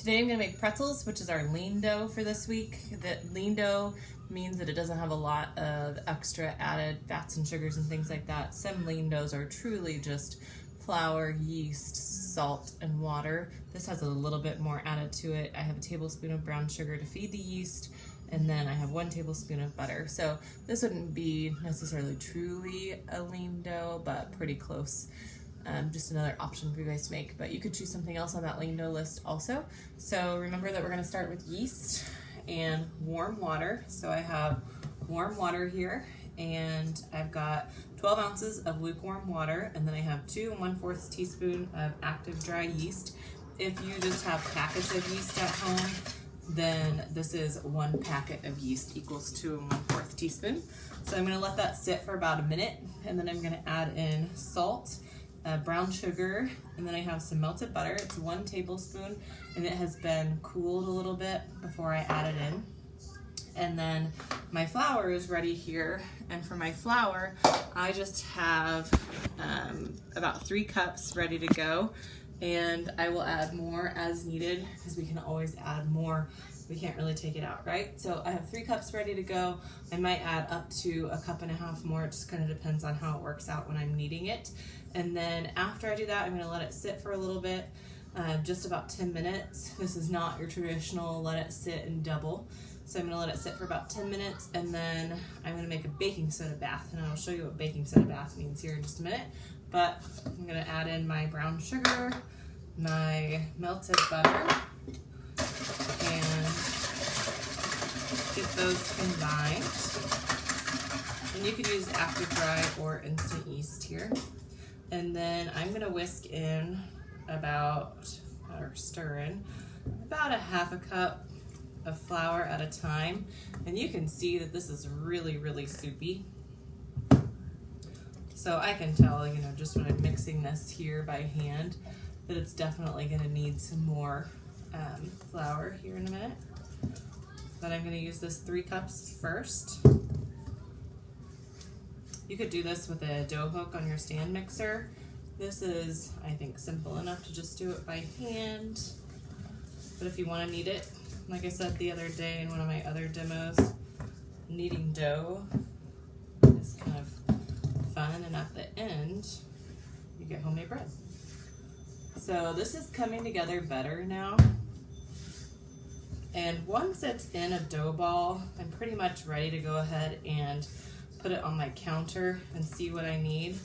Today I'm going to make pretzels, which is our lean dough for this week. The lean dough means that it doesn't have a lot of extra added fats and sugars and things like that. Some lean doughs are truly just flour, yeast, salt, and water. This has a little bit more added to it. I have a tablespoon of brown sugar to feed the yeast, and then I have 1 tablespoon of butter. So this wouldn't be necessarily truly a lean dough, but pretty close. Just another option for you guys to make, but you could choose something else on that lean dough list also. So remember that we're gonna start with yeast and warm water. So I have warm water here, and I've got 12 ounces of lukewarm water, and then I have 2 1/4 teaspoon of active dry yeast. If you just have packets of yeast at home, then this is 1 packet of yeast equals 2 1/4 teaspoon. So I'm gonna let that sit for about a minute, and then I'm gonna add in salt, brown sugar, and then I have some melted butter. It's 1 tablespoon, and it has been cooled a little bit before I add it in. And then my flour is ready here, and for my flour, I just have about 3 cups ready to go, and I will add more as needed because we can always add more. We can't really take it out, right? So I have 3 cups ready to go. I might add up to 1.5 cups more. It just kind of depends on how it works out when I'm kneading it. And then after I do that, I'm gonna let it sit for a little bit, just about 10 minutes. This is not your traditional let it sit and double. So I'm gonna let it sit for about 10 minutes, and then I'm gonna make a baking soda bath, and I'll show you what baking soda bath means here in just a minute. But I'm gonna add in my brown sugar, my melted butter, and get those combined. And you can use active dry or instant yeast here. And then I'm gonna whisk in stir in about 1/2 cup of flour at a time. And you can see that this is really, really soupy. So I can tell, just when I'm mixing this here by hand, that it's definitely gonna need some more flour here in a minute. But I'm gonna use this 3 cups first. You could do this with a dough hook on your stand mixer. This is, I think, simple enough to just do it by hand. But if you want to knead it, like I said the other day in one of my other demos, kneading dough is kind of fun, and at the end, you get homemade bread. So this is coming together better now. And once it's in a dough ball, I'm pretty much ready to go ahead and put it on my counter and see what I need.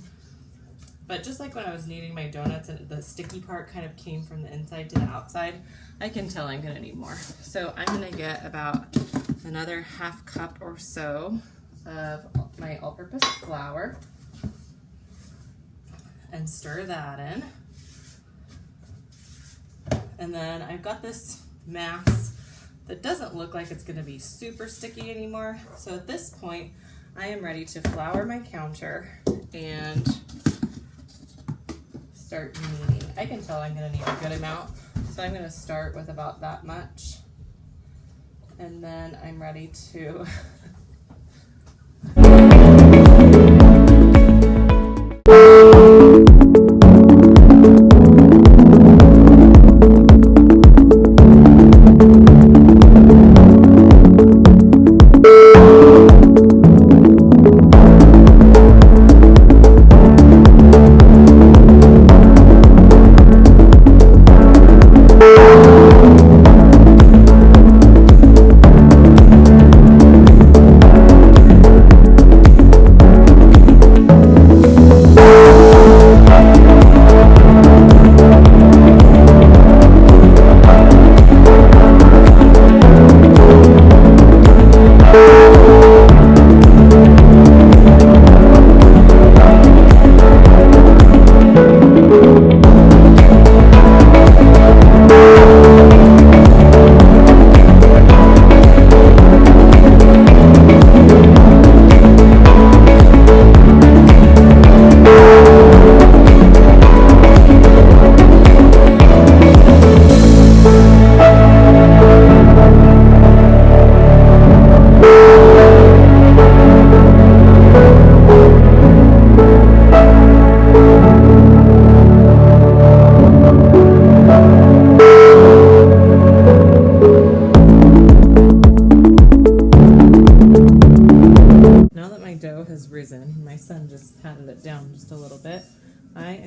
But just like when I was kneading my donuts and the sticky part kind of came from the inside to the outside, I can tell I'm gonna need more. So I'm gonna get about another 1/2 cup or so of my all-purpose flour and stir that in. And then I've got this mass that doesn't look like it's gonna be super sticky anymore. So at this point, I am ready to flour my counter and start kneading. I can tell I'm gonna need a good amount, so I'm gonna start with about that much. And then I'm ready to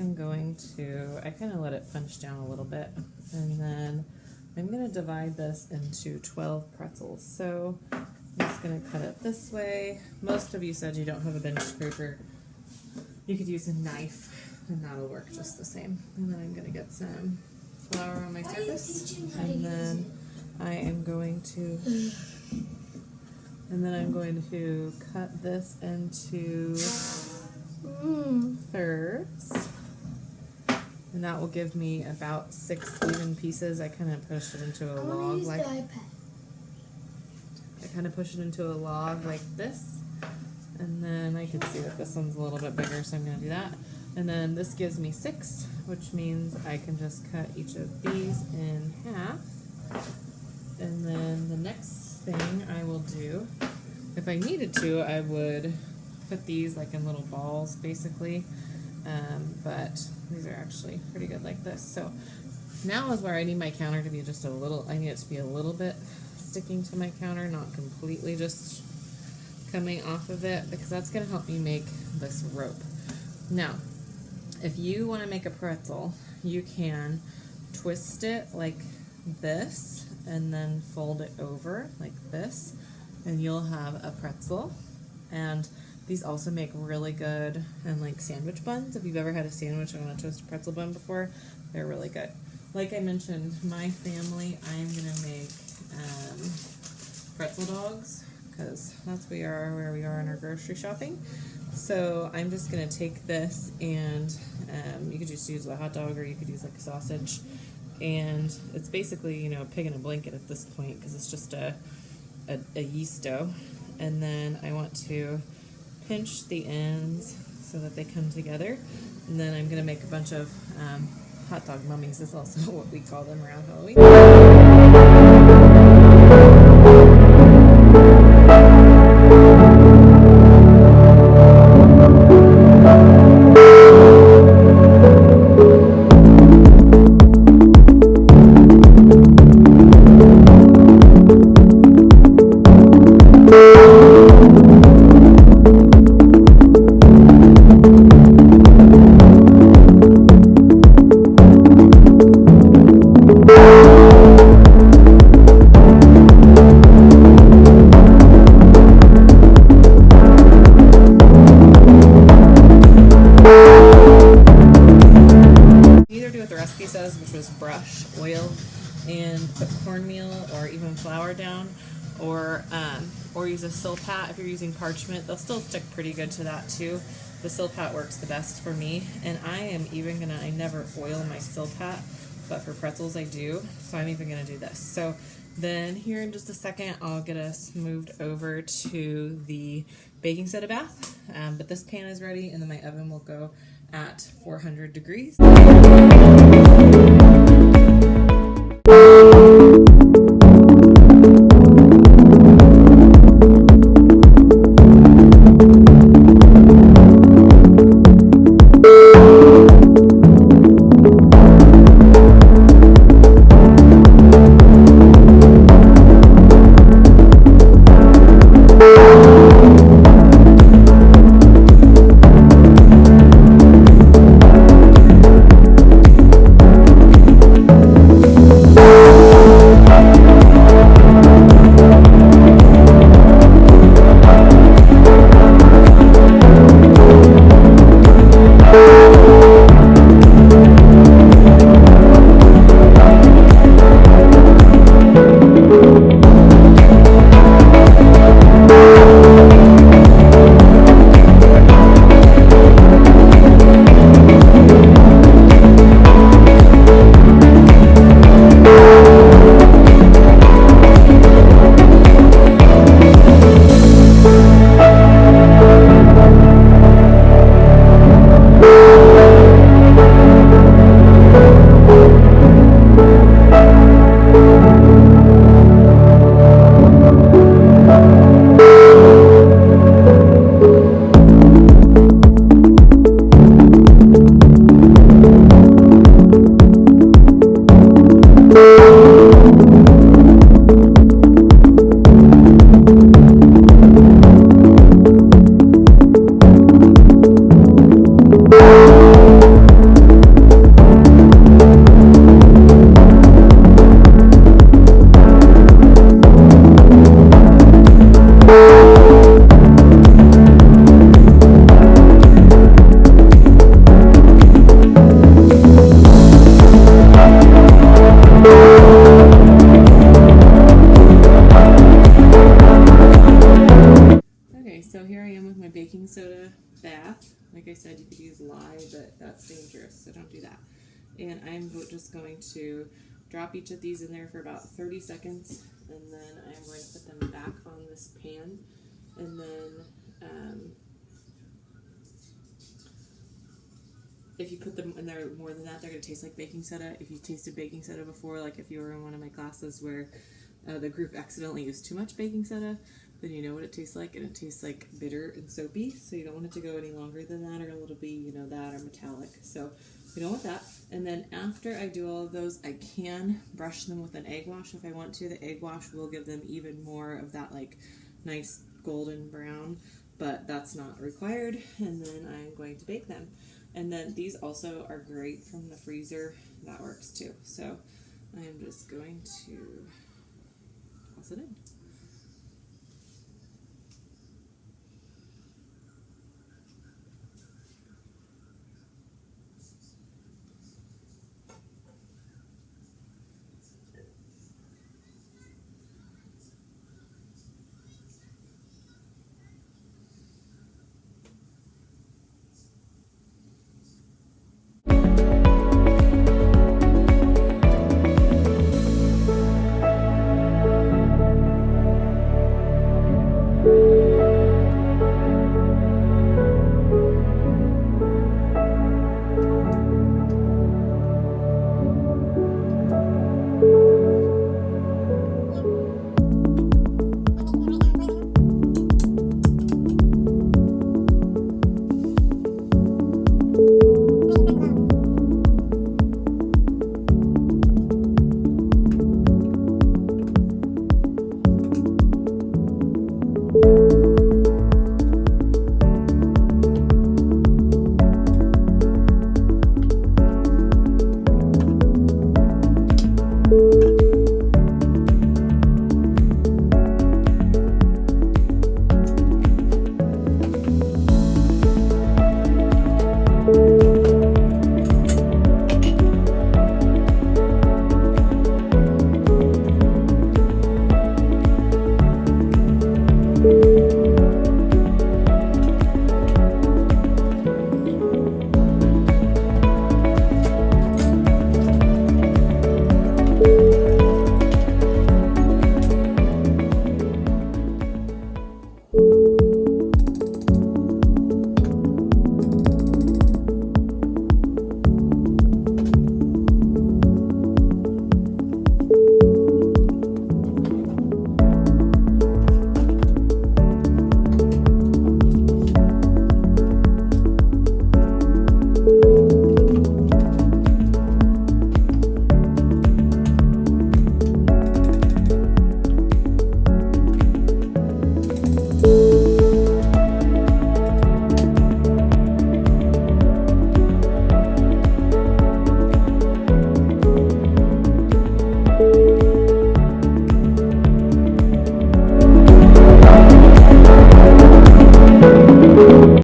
am going to, I kind of let it punch down a little bit, and then I'm going to divide this into 12 pretzels. So I'm just going to cut it this way. Most of you said you don't have a bench scraper. You could use a knife, and that'll work just the same. And then I'm going to get some flour on my surface, and then I am going to, cut this into thirds, and that will give me about 6 even pieces. I kind of pushed it into a log like this, and then I can see that this one's a little bit bigger, so I'm going to do that. And then this gives me 6, which means I can just cut each of these in half. And then the next thing I will do, if I needed to, I would put these like in little balls basically, but these are actually pretty good like this. So now is where I need my counter to be just a little, I need it to be a little bit sticking to my counter, not completely just coming off of it, because that's going to help me make this rope. Now, if you want to make a pretzel, you can twist it like this and then fold it over like this, and you'll have a pretzel. And these also make really good and like sandwich buns. If you've ever had a sandwich on a toasted pretzel bun before, they're really good. Like I mentioned, my family, I'm gonna make pretzel dogs, because that's where we are in our grocery shopping. So I'm just gonna take this, and you could just use a hot dog, or you could use like a sausage. And it's basically, you know, a pig in a blanket at this point, because it's just a yeast dough. And then I want to pinch the ends so that they come together. And then I'm going to make a bunch of hot dog mummies, is also what we call them around Halloween. Which was brush, oil, and put cornmeal or even flour down, or use a Silpat. If you're using parchment, they'll still stick pretty good to that too. The Silpat works the best for me, and I never oil my Silpat, but for pretzels I do, so I'm even gonna do this. So then here in just a second, I'll get us moved over to the baking soda bath, but this pan is ready, and then my oven will go at 400 degrees. Like I said, you could use lye, but that's dangerous, so don't do that. And I'm just going to drop each of these in there for about 30 seconds, and then I'm going to put them back on this pan. And then if you put them in there more than that, they're going to taste like baking soda. If you tasted baking soda before, like if you were in one of my classes where the group accidentally used too much baking soda, then you know what it tastes like, and it tastes like bitter and soapy, so you don't want it to go any longer than that, or it'll be, you know, that or metallic. So we don't want that. And then after I do all of those, I can brush them with an egg wash if I want to. The egg wash will give them even more of that like nice golden brown, but that's not required. And then I'm going to bake them. And then these also are great from the freezer. That works too. So I'm just going to toss it in.